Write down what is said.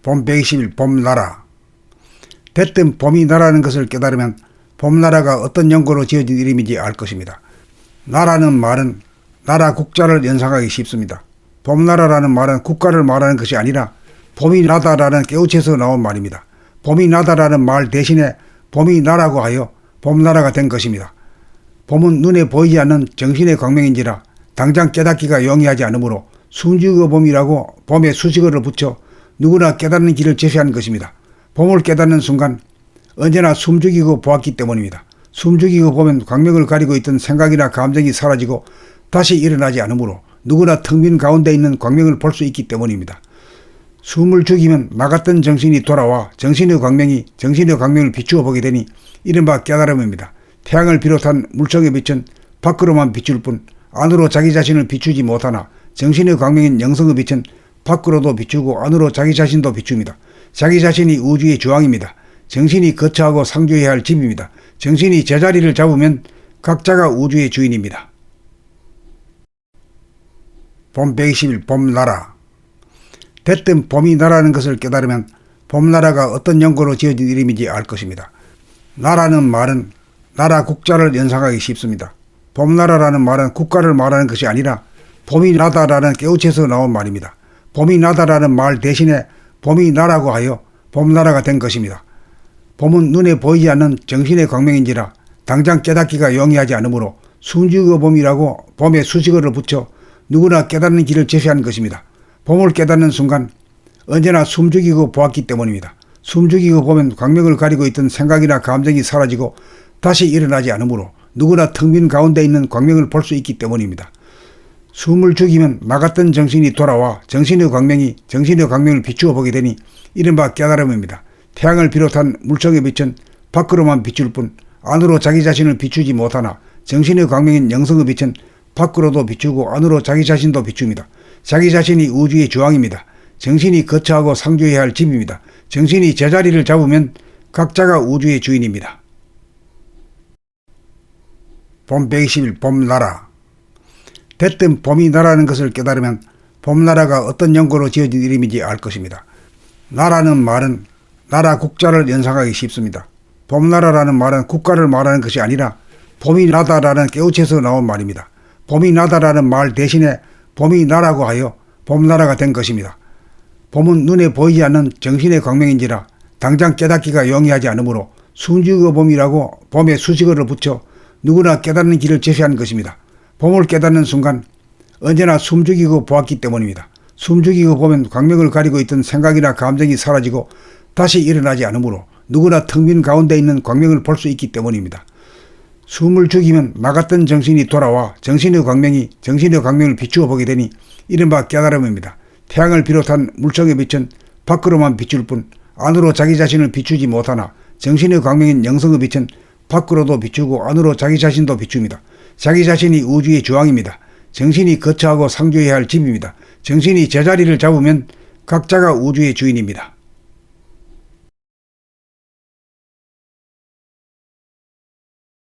봄 120일 봄나라. 대뜸 봄이 나라는 것을 깨달으면 봄나라가 어떤 연고로 지어진 이름인지 알 것입니다. 나라는 말은 나라 국자를 연상하기 쉽습니다. 봄나라라는 말은 국가를 말하는 것이 아니라 봄이 나다라는 깨우쳐서 나온 말입니다. 봄이 나다라는 말 대신에 봄이 나라고 하여 봄나라가 된 것입니다. 봄은 눈에 보이지 않는 정신의 광명인지라 당장 깨닫기가 용이하지 않으므로 숨죽이고 봄이라고 봄에 수식어를 붙여 누구나 깨닫는 길을 제시하는 것입니다. 봄을 깨닫는 순간 언제나 숨죽이고 보았기 때문입니다. 숨죽이고 보면 광명을 가리고 있던 생각이나 감정이 사라지고 다시 일어나지 않으므로 누구나 텅 빈 가운데 있는 광명을 볼 수 있기 때문입니다. 숨을 죽이면 나갔던 정신이 돌아와 정신의 광명을 비추어 보게 되니 이른바 깨달음입니다. 태양을 비롯한 물성의 빛은 밖으로만 비출 뿐 안으로 자기 자신을 비추지 못하나 정신의 광명인 영성의 빛은 밖으로도 비추고 안으로 자기 자신도 비춥니다. 자기 자신이 우주의 주왕입니다. 정신이 거처하고 상주해야 할 집입니다. 정신이 제자리를 잡으면 각자가 우주의 주인입니다. 봄 120일 봄나라. 대뜸 봄이 나라는 것을 깨달으면 봄나라가 어떤 연고로 지어진 이름인지 알 것입니다. 나라는 말은 나라 국자를 연상하기 쉽습니다. 봄나라라는 말은 국가를 말하는 것이 아니라 봄이 나다라는 깨우쳐서 나온 말입니다. 봄이 나다라는 말 대신에 봄이 나라고 하여 봄나라가 된 것입니다. 봄은 눈에 보이지 않는 정신의 광명인지라 당장 깨닫기가 용이하지 않으므로 숨죽이고 봄이라고 봄에 수식어를 붙여 누구나 깨닫는 길을 제시하는 것입니다. 봄을 깨닫는 순간 언제나 숨죽이고 보았기 때문입니다. 숨죽이고 보면 광명을 가리고 있던 생각이나 감정이 사라지고 다시 일어나지 않으므로 누구나 텅 빈 가운데 있는 광명을 볼 수 있기 때문입니다. 숨을 죽이면 나갔던 정신이 돌아와 정신의 광명을 비추어 보게 되니 이른바 깨달음입니다. 태양을 비롯한 물성의 빛은 밖으로만 비출 뿐 안으로 자기 자신을 비추지 못하나 정신의 광명인 영성의 빛은 밖으로도 비추고 안으로 자기 자신도 비춥니다. 자기 자신이 우주의 주왕입니다. 정신이 거처하고 상주해야 할 집입니다. 정신이 제자리를 잡으면 각자가 우주의 주인입니다. 봄 120일 봄나라. 대뜸 봄이 나라는 것을 깨달으면 봄나라가 어떤 연고로 지어진 이름인지 알 것입니다. 나라는 말은 나라 국자를 연상하기 쉽습니다. 봄나라라는 말은 국가를 말하는 것이 아니라 봄이 나다라는 깨우쳐서 나온 말입니다. 봄이 나다라는 말 대신에 봄이 나라고 하여 봄나라가 된 것입니다. 봄은 눈에 보이지 않는 정신의 광명인지라 당장 깨닫기가 용이하지 않으므로 숨죽이고 봄이라고 봄에 수식어를 붙여 누구나 깨닫는 길을 제시하는 것입니다. 봄을 깨닫는 순간 언제나 숨죽이고 보았기 때문입니다. 숨죽이고 보면 광명을 가리고 있던 생각이나 감정이 사라지고 다시 일어나지 않으므로 누구나 텅 빈 가운데 있는 광명을 볼 수 있기 때문입니다. 숨을 죽이면 나갔던 정신이 돌아와 정신의 광명을 비추어 보게 되니 이른바 깨달음입니다. 태양을 비롯한 물성의 빛은 밖으로만 비출 뿐 안으로 자기 자신을 비추지 못하나 정신의 광명인 영성의 빛은 밖으로도 비추고 안으로 자기 자신도 비춥니다. 자기 자신이 우주의 주왕입니다. 정신이 거처하고 상주해야 할 집입니다. 정신이 제자리를 잡으면 각자가 우주의 주인입니다.